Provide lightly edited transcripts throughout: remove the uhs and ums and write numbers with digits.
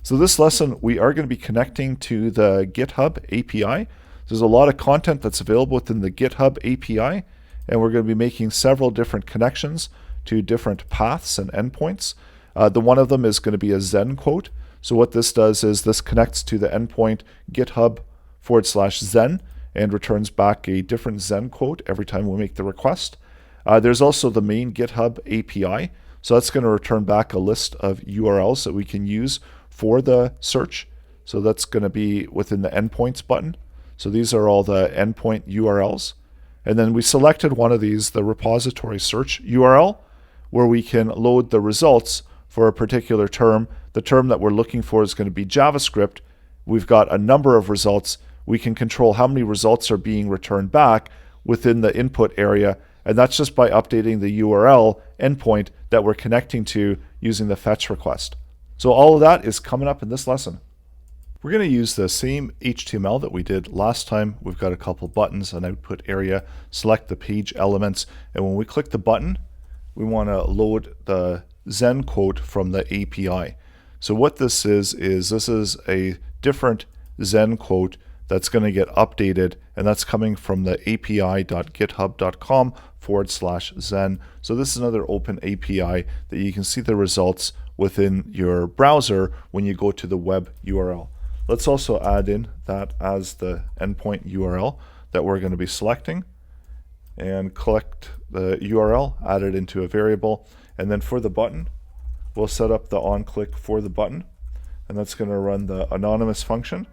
So this lesson, we are going to be connecting to the GitHub API. There's a lot of content that's available within the GitHub API, and we're going to be making several different connections to different paths and endpoints. The one of them is going to be a Zen quote. So what this does is this connects to the endpoint GitHub/Zen and returns back a different Zen quote every time we make the request. There's also the main GitHub API. So that's going to return back a list of URLs that we can use for the search. So that's going to be within the endpoints button. So these are all the endpoint URLs. And then we selected one of these, the repository search URL, where we can load the results for a particular term. The term that we're looking for is going to be JavaScript. We've got a number of results. We can control how many results are being returned back within the input area. And that's just by updating the URL endpoint that we're connecting to using the fetch request. So all of that is coming up in this lesson. We're going to use the same HTML that we did last time. We've got a couple buttons, an output area, select the page elements, and when we click the button, we want to load the Zen quote from the API. So what this is this is a different Zen quote that's going to get updated, and that's coming from the api.github.com/Zen. So this is another open API that you can see the results within your browser when you go to the web URL. Let's also add in that as the endpoint URL that we're going to be selecting, and collect the URL, add it into a variable, and then for the button, we'll set up the onClick for the button, and that's going to run the anonymous function.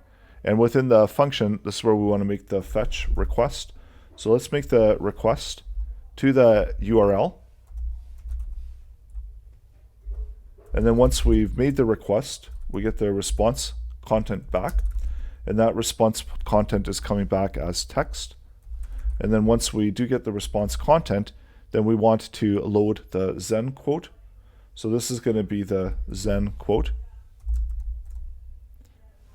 And within the function, this is where we want to make the fetch request. So let's make the request to the URL. And then once we've made the request, we get the response content back. And that response content is coming back as text. And then once we do get the response content, then we want to load the Zen quote. So this is going to be the Zen quote.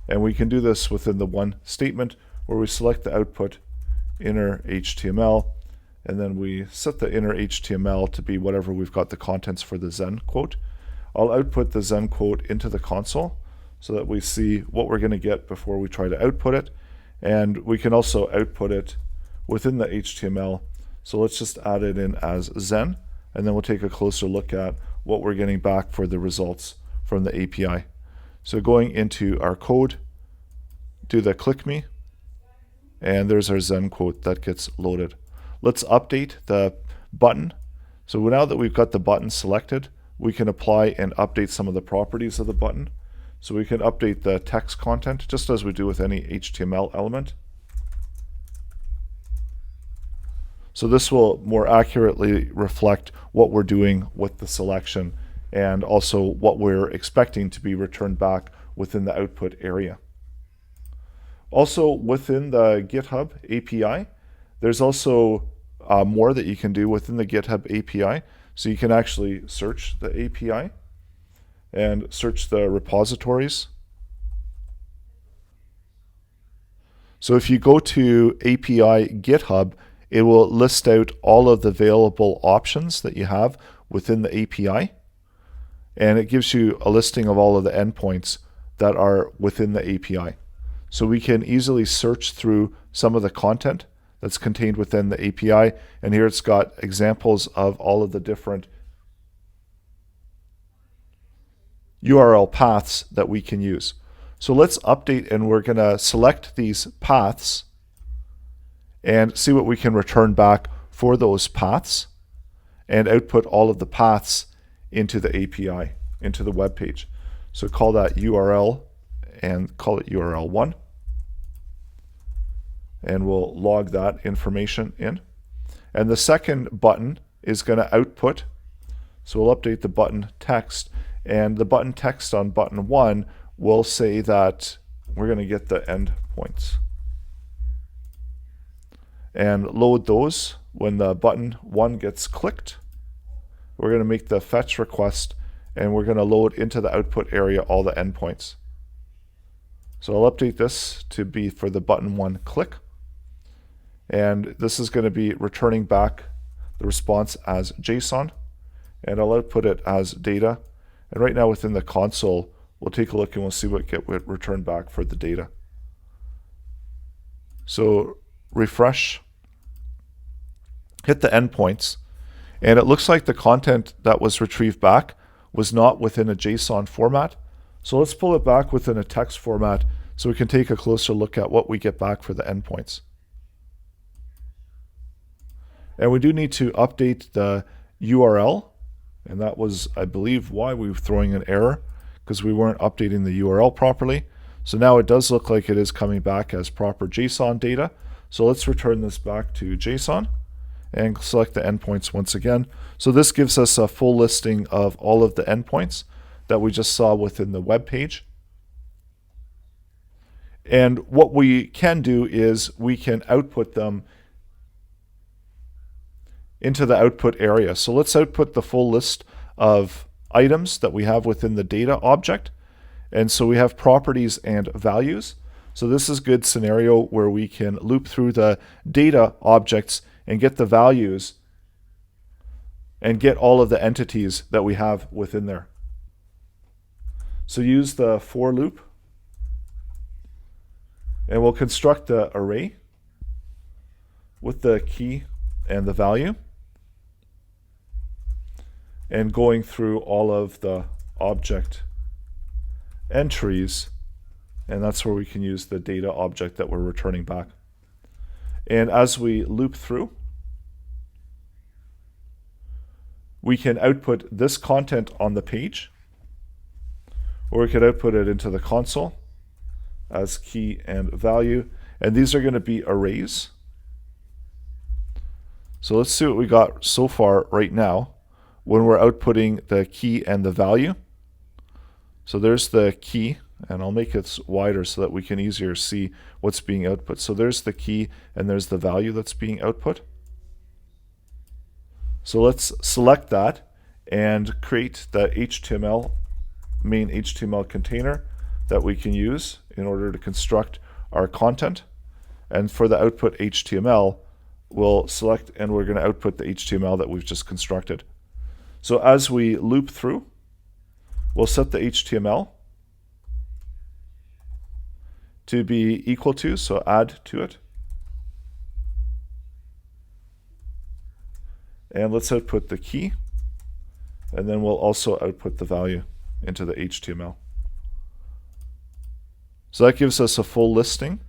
And we can do this within the one statement where we select the output inner HTML, and then we set the inner HTML to be whatever we've got the contents for the Zen quote. I'll output the Zen quote into the console so that we see what we're going to get before we try to output it. And we can also output it within the HTML. So let's just add it in as Zen, and then we'll take a closer look at what we're getting back for the results from the API. So going into our code, do the click me, and there's our Zen quote that gets loaded. Let's update the button. So now that we've got the button selected, we can apply and update some of the properties of the button. So we can update the text content just as we do with any HTML element. So this will more accurately reflect what we're doing with the selection and also what we're expecting to be returned back within the output area. Also within the GitHub API, there's also more that you can do within the GitHub API. So you can actually search the API and search the repositories. So if you go to API GitHub, it will list out all of the available options that you have within the API. And it gives you a listing of all of the endpoints that are within the API. So we can easily search through some of the content that's contained within the API. And here it's got examples of all of the different URL paths that we can use. So let's update, and we're going to select these paths and see what we can return back for those paths and output all of the paths into the API, into the web page. So call that URL and call it URL1. And we'll log that information in. And the second button is going to output. So we'll update the button text, and the button text on button 1 will say that we're going to get the endpoints and load those when the button 1 gets clicked. We're going to make the fetch request, and we're going to load into the output area all the endpoints. So I'll update this to be for the button 1 click. And this is going to be returning back the response as JSON, and I'll output it as data. And right now within the console, we'll take a look and we'll see what get returned back for the data. So refresh, hit the endpoints, and it looks like the content that was retrieved back was not within a JSON format. So let's pull it back within a text format so we can take a closer look at what we get back for the endpoints. And we do need to update the URL, and that was, I believe, why we were throwing an error, because we weren't updating the URL properly. So now it does look like it is coming back as proper JSON data. So let's return this back to JSON and select the endpoints once again. So this gives us a full listing of all of the endpoints that we just saw within the web page. And what we can do is we can output them into the output area. So let's output the full list of items that we have within the data object. And so we have properties and values. So this is a good scenario where we can loop through the data objects and get the values and get all of the entities that we have within there. So use the for loop, and we'll construct the array with the key and the value, and going through all of the object entries, and that's where we can use the data object that we're returning back. And as we loop through, we can output this content on the page, or we could output it into the console as key and value, and these are going to be arrays. So let's see what we got so far right now when we're outputting the key and the value. So there's the key, and I'll make it wider so that we can easier see what's being output. So there's the key and there's the value that's being output. So let's select that and create the HTML, main HTML container that we can use in order to construct our content. And for the output HTML, we'll select and we're going to output the HTML that we've just constructed. So as we loop through, we'll set the HTML to be equal to, so add to it. And let's output the key, and then we'll also output the value into the HTML. So that gives us a full listing.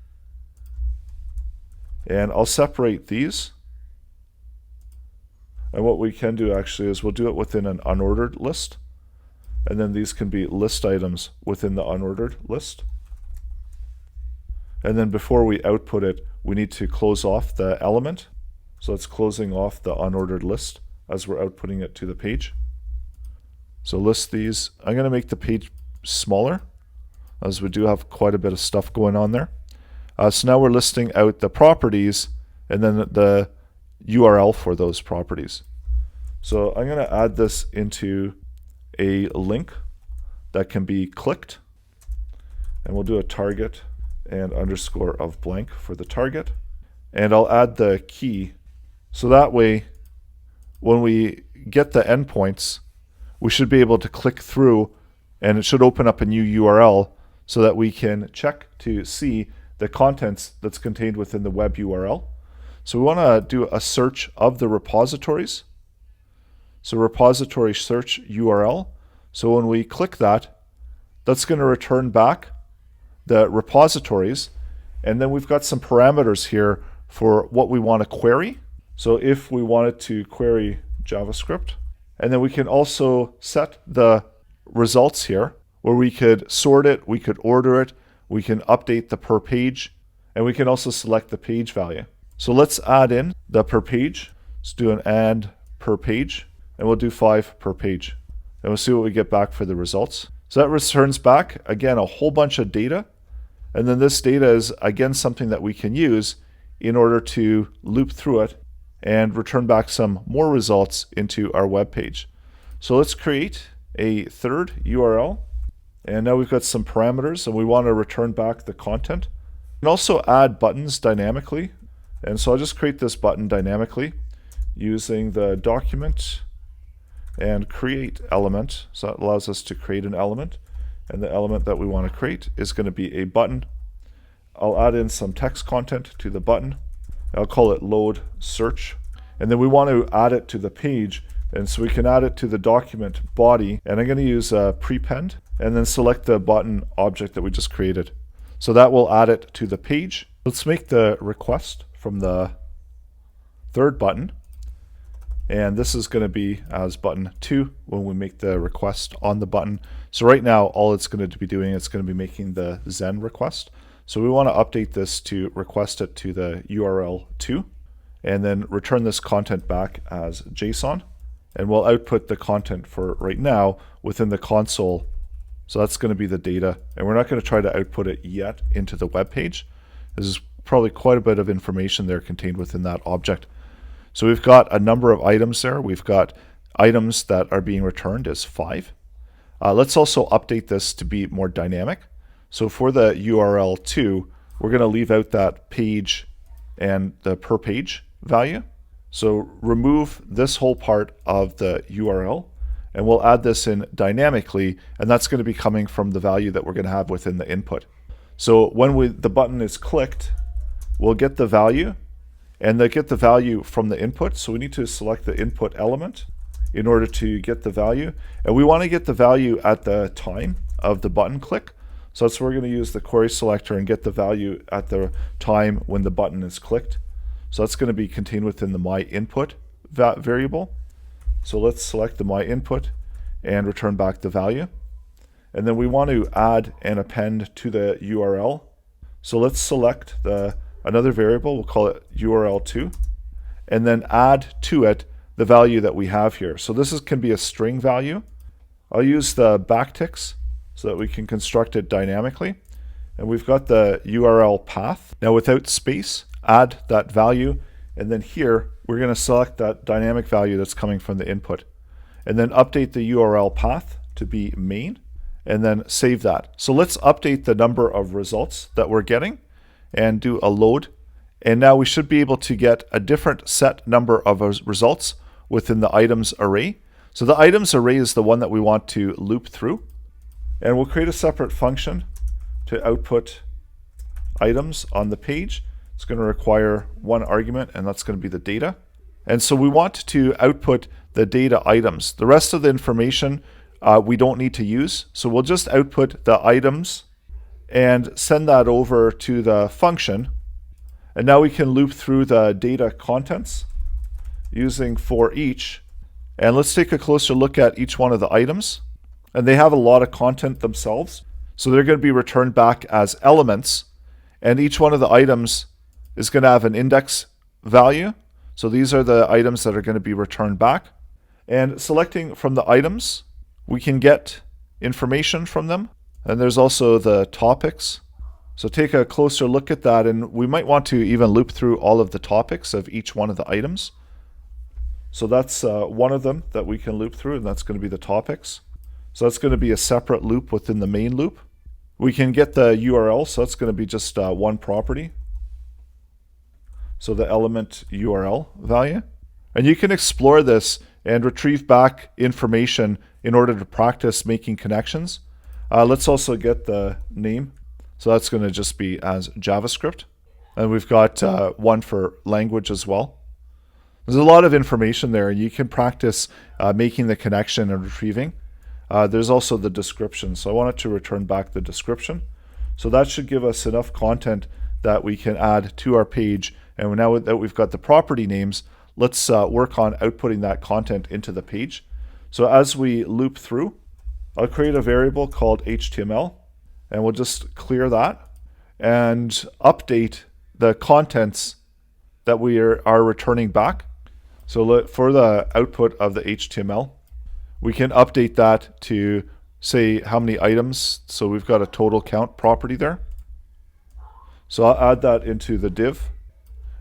And I'll separate these. And what we can do actually is we'll do it within an unordered list. And then these can be list items within the unordered list. And then before we output it, we need to close off the element. So it's closing off the unordered list as we're outputting it to the page. So list these. I'm going to make the page smaller, as we do have quite a bit of stuff going on there. So now we're listing out the properties and then the URL for those properties. So I'm going to add this into a link that can be clicked, and we'll do a target and underscore of blank for the target, and I'll add the key, so that way when we get the endpoints we should be able to click through and it should open up a new URL so that we can check to see the contents that's contained within the web URL. So we want to do a search of the repositories. So repository search URL. So when we click that, that's going to return back the repositories. And then we've got some parameters here for what we want to query. So if we wanted to query JavaScript, and then we can also set the results here where we could sort it, we could order it, we can update the per page, and we can also select the page value. So let's add in the per page. Let's do an add per page, and we'll do 5 per page. And we'll see what we get back for the results. So that returns back, again, a whole bunch of data. And then this data is, again, something that we can use in order to loop through it and return back some more results into our web page. So let's create a third URL. And now we've got some parameters, and we want to return back the content. And also add buttons dynamically. And so I'll just create this button dynamically using the document and create element. So that allows us to create an element. And the element that we want to create is going to be a button. I'll add in some text content to the button. I'll call it load search. And then we want to add it to the page. And so we can add it to the document body. And I'm going to use prepend and then select the button object that we just created. So that will add it to the page. Let's make the request from the third button. And this is going to be as button 2 when we make the request on the button. So right now, all it's going to be doing, it's going to be making the Zen request. So we want to update this to request it to the URL 2, and then return this content back as JSON. And we'll output the content for right now within the console. So that's going to be the data. And we're not going to try to output it yet into the web page. There's probably quite a bit of information there contained within that object. So we've got a number of items there. We've got items that are being returned as 5. Let's also update this to be more dynamic. So for the URL 2, we're going to leave out that page and the per page value. So remove this whole part of the URL, and we'll add this in dynamically, and that's going to be coming from the value that we're going to have within the input. So when the button is clicked, we'll get the value, and they get the value from the input. So we need to select the input element in order to get the value. And we want to get the value at the time of the button click. So that's where we're going to use the query selector and get the value at the time when the button is clicked. So that's going to be contained within the myInput variable. So let's select the myInput and return back the value. And then we want to add and append to the URL. So let's select another variable, we'll call it URL2, and then add to it the value that we have here. So this can be a string value. I'll use the backticks so that we can construct it dynamically. And we've got the URL path. Now without space, add that value, and then here we're going to select that dynamic value that's coming from the input. And then update the URL path to be main, and then save that. So let's update the number of results that we're getting and do a load. And now we should be able to get a different set number of results within the items array. So the items array is the one that we want to loop through. And we'll create a separate function to output items on the page. It's going to require one argument, and that's going to be the data. And so we want to output the data items. The rest of the information we don't need to use. So we'll just output the items and send that over to the function. And now we can loop through the data contents using for each. And let's take a closer loop at each one of the items. And they have a lot of content themselves. So they're going to be returned back as elements. And each one of the items is going to have an index value. So these are the items that are going to be returned back. And selecting from the items, we can get information from them. And there's also the topics. So take a closer look at that, and we might want to even loop through all of the topics of each one of the items. So that's one of them that we can loop through, and that's going to be the topics. So that's going to be a separate loop within the main loop. We can get the URL, so that's going to be just one property. So the element URL value. And you can explore this and retrieve back information in order to practice making connections. Let's also get the name. So that's going to just be as JavaScript. And we've got one for language as well. There's a lot of information there, and you can practice making the connection and retrieving. There's also the description. So I wanted to return back the description. So that should give us enough content that we can add to our page. And now that we've got the property names, let's work on outputting that content into the page. So as we loop through, I'll create a variable called HTML, and we'll just clear that and update the contents that we are returning back. So for the output of the HTML, we can update that to say how many items. So we've got a total count property there. So I'll add that into the div.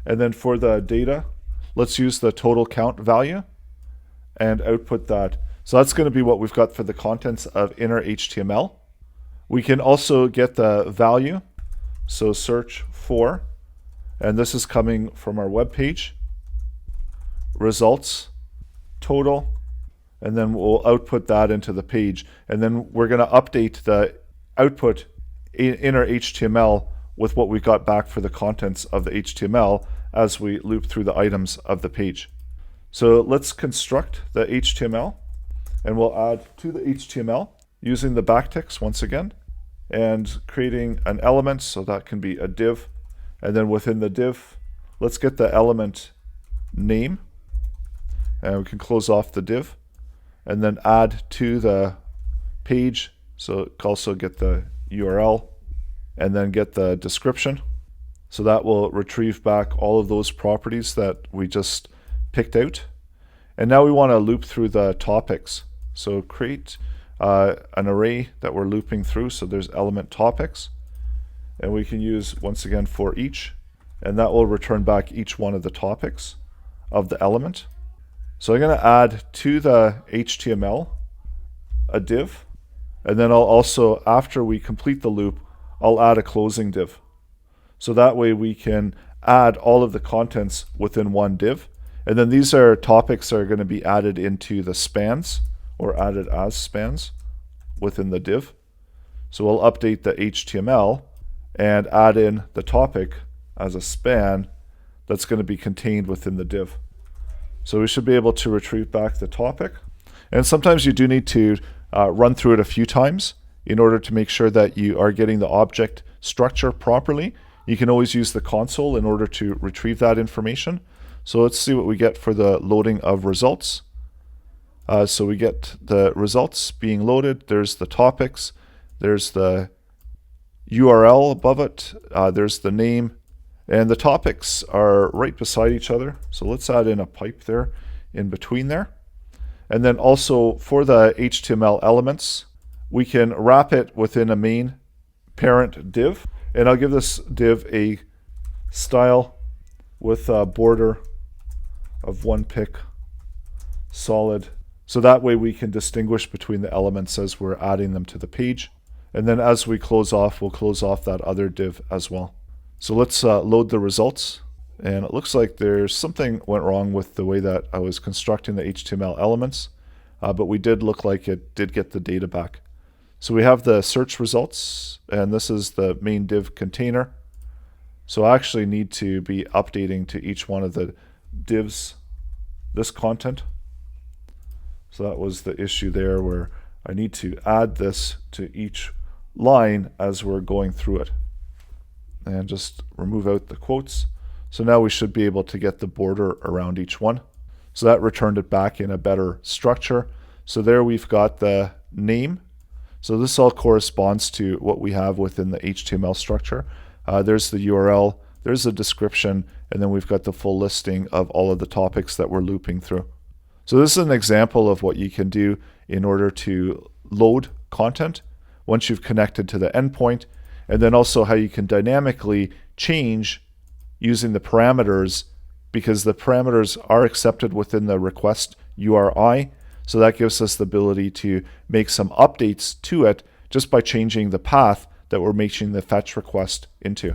And then for the data, let's use the total count value and output that. So that's going to be what we've got for the contents of inner HTML. We can also get the value. So search for, and this is coming from our web page, results, total, and then we'll output that into the page. And then we're going to update the output in our HTML with what we got back for the contents of the HTML as we loop through the items of the page. So let's construct the HTML, and we'll add to the HTML using the backticks once again, and creating an element, so that can be a div. And then within the div, let's get the element name, and we can close off the div, and then add to the page, so also get the URL, and then get the description. So that will retrieve back all of those properties that we just picked out. And now we want to loop through the topics. So create an array that we're looping through. So there's element topics, and we can use once again for each, and that will return back each one of the topics of the element. So I'm going to add to the HTML a div, and then I'll also, after we complete the loop, I'll add a closing div. So that way we can add all of the contents within one div. And then these are topics that are going to be added into the spans, or added as spans within the div. So we'll update the HTML and add in the topic as a span that's going to be contained within the div. So we should be able to retrieve back the topic. And sometimes you do need to run through it a few times in order to make sure that you are getting the object structure properly. You can always use the console in order to retrieve that information. So let's see what we get for the loading of results. So we get the results being loaded. There's the topics. There's the URL above it. There's the name. And the topics are right beside each other. So let's add in a pipe there in between there. And then also for the HTML elements, we can wrap it within a main parent div. And I'll give this div a style with a border of 1 pic solid. So that way we can distinguish between the elements as we're adding them to the page. And then as we close off, we'll close off that other div as well. So let's load the results. And it looks like there's something went wrong with the way that I was constructing the HTML elements. But we did look like it did get the data back. So we have the search results, and this is the main div container. So I actually need to be updating to each one of the divs this content. So that was the issue there, where I need to add this to each line as we're going through it. And just remove out the quotes. So now we should be able to get the border around each one. So that returned it back in a better structure. So there we've got the name. So this all corresponds to what we have within the HTML structure. There's the URL, there's the description, and then we've got the full listing of all of the topics that we're looping through. So this is an example of what you can do in order to load content once you've connected to the endpoint, and then also how you can dynamically change using the parameters, because the parameters are accepted within the request URI. So that gives us the ability to make some updates to it just by changing the path that we're making the fetch request into.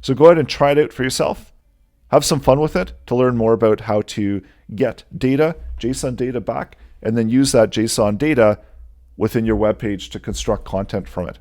So go ahead and try it out for yourself. Have some fun with it to learn more about how to get data, JSON data back, and then use that JSON data within your web page to construct content from it.